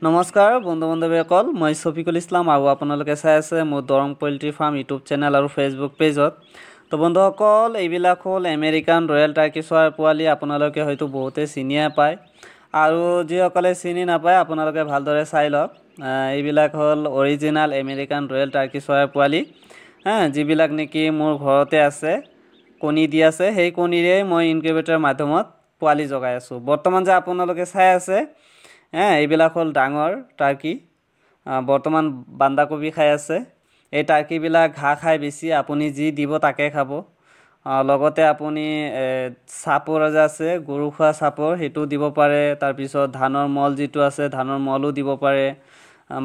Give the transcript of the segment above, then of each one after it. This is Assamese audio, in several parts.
নমস্কাৰ বন্ধু বান্ধৱীসকল, মই শফিকুল ইছলাম আৰু আপোনালোকে চাই আছে মোৰ Darrang poultry farm YouTube channel আৰু ফেচবুক পেজত। তো বন্ধুসকল, এইবিলাক হ'ল আমেৰিকান ৰয়েল টাৰ্কি চৰাইৰ পোৱালি। আপোনালোকে হয়তো বহুতে চিনিয়ে পায়, আৰু যিসকলে চিনি নাপায় আপোনালোকে ভালদৰে চাই লওক। এইবিলাক হ'ল অৰিজিনেল আমেৰিকান ৰয়েল টাৰ্কি চৰাইৰ পোৱালি, যিবিলাক নেকি মোৰ ঘৰতে আছে, কণী দি আছে। সেই কণীৰে মই ইনকিউবেটৰৰ মাধ্যমত পোৱালি জগাই আছোঁ। বৰ্তমান যে আপোনালোকে চাই আছে, এইবিলাক হ'ল ডাঙৰ টাৰ্কি। বৰ্তমান বান্ধাকবি খাই আছে। এই টাৰ্কিবিলাক ঘাঁহ খাই বেছি, আপুনি যি দিব তাকে খাব। লগতে আপুনি চাপৰ যে আছে, গৰু খোৱা চাপৰ, সেইটো দিব পাৰে। তাৰপিছত ধানৰ মল যিটো আছে, ধানৰ মলো দিব পাৰে।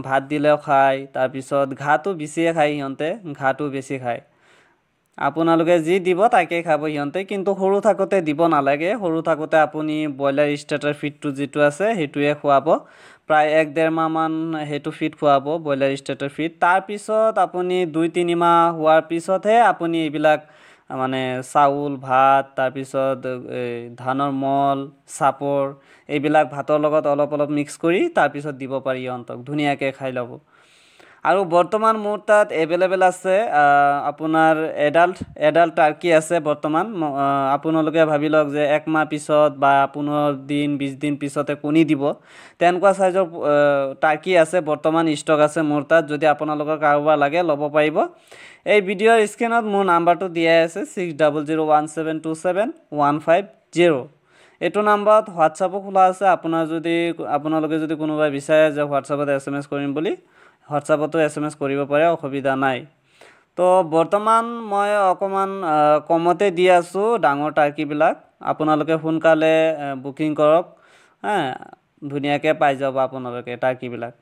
ভাত দিলেও খায়। তাৰপিছত ঘাঁহটো বেছিয়ে খায়, সিহঁতে ঘাঁহটো বেছি খায়। আপোনালোকে যি দিব তাকেই খাব সিহঁতে, কিন্তু সৰু থাকোঁতে দিব নালাগে। সৰু থাকোঁতে আপুনি ব্ৰইলাৰ ষ্টাৰ্টাৰ ফিডটো যিটো আছে সেইটোৱে খুৱাব। প্ৰায় 1-1.5 মাহমান সেইটো ফিড খুৱাব, ব্ৰইলাৰ ষ্টাৰ্টাৰ ফিড। তাৰপিছত আপুনি 2-3 মাহ হোৱাৰ পিছতহে আপুনি এইবিলাক মানে চাউল, ভাত, তাৰপিছত ধানৰ মল, চাপৰ, এইবিলাক ভাতৰ লগত অলপ অলপ মিক্স কৰি তাৰপিছত দিব পাৰি সিহঁতক, ধুনীয়াকৈ খাই ল'ব। আৰু বৰ্তমান মোৰ তাত এভেইলেবল আছে আপোনাৰ এডাল্ট টাৰ্কি আছে বৰ্তমান। আপোনালোকে ভাবি লওক যে 1 মাহ পিছত বা 15 দিন 20 দিন পিছতে কণী দিব, তেনেকুৱা চাইজৰ টাৰ্কি আছে বৰ্তমান, ষ্টক আছে মোৰ তাত। যদি আপোনালোকৰ কাৰোবাৰ লাগে ল'ব পাৰিব। এই ভিডিঅ'ৰ স্ক্ৰীনত মোৰ নাম্বাৰটো দিয়াই আছে, 6001727150। এইটো নাম্বাৰত হোৱাটছআপো খোলা আছে। আপোনালোকে যদি কোনোবাই বিচাৰে যে হোৱাটছআপত SMS কৰিম বুলি, হোৱাটছআপতো SMS কৰিব পাৰে, অসুবিধা নাই। তো বৰ্তমান মই অকণমান কমতে দি আছোঁ ডাঙৰ টাৰ্কিবিলাক। আপোনালোকে সোনকালে বুকিং কৰক, ধুনীয়াকৈ পাই যাব আপোনালোকে টাৰ্কিবিলাক।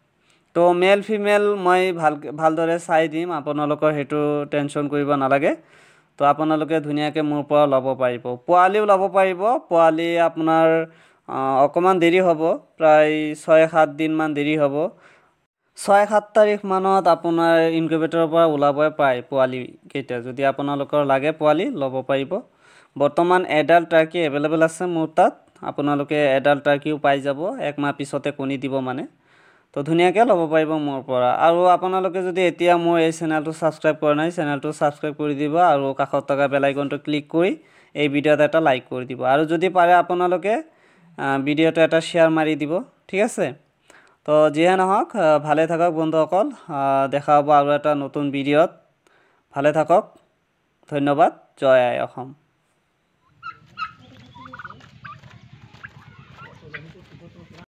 তো মেল ফিমেল মই ভালদৰে চাই দিম, আপোনালোকৰ সেইটো টেনশ্যন কৰিব নালাগে। তো আপোনালোকে ধুনীয়াকৈ মোৰ পৰা ল'ব পাৰিব, পোৱালিও ল'ব পাৰিব। পোৱালি আপোনাৰ অকণমান দেৰি হ'ব, প্ৰায় 6-7 দিনমান দেৰি হ'ব। 6-7 তাৰিখ মানত আপোনাৰ ইনকিউবেটৰৰ পৰা ওলাবই পায় পোৱালিকেইটা। যদি আপোনালোকৰ লাগে পোৱালি ল'ব পাৰিব। বৰ্তমান এডাল্ট টাৰ্কি এভেইলেবল আছে মোৰ তাত। আপোনালোকে এডাল্ট টাৰ্কিও পাই যাব, 1 মাহ পিছতে কণী দিব মানে। তো ধুনীয়াকৈ ল'ব পাৰিব মোৰ পৰা। আৰু আপোনালোকে যদি এতিয়া মোৰ এই চেনেলটো ছাবস্ক্ৰাইব কৰা নাই, চেনেলটো ছাবস্ক্ৰাইব কৰি দিব, আৰু কাষত থকা বেল আইকনটো ক্লিক কৰি এই ভিডিঅ'ত এটা লাইক কৰি দিব। আৰু যদি পাৰে আপোনালোকে ভিডিঅ'টো এটা শ্বেয়াৰ মাৰি দিব, ঠিক আছে। তো যিয়ে নহওক, ভালে থাকক বন্ধুসকল। দেখা হ'ব আৰু এটা নতুন ভিডিঅ'ত। ভালে থাকক, ধন্যবাদ। জয় আই অসম।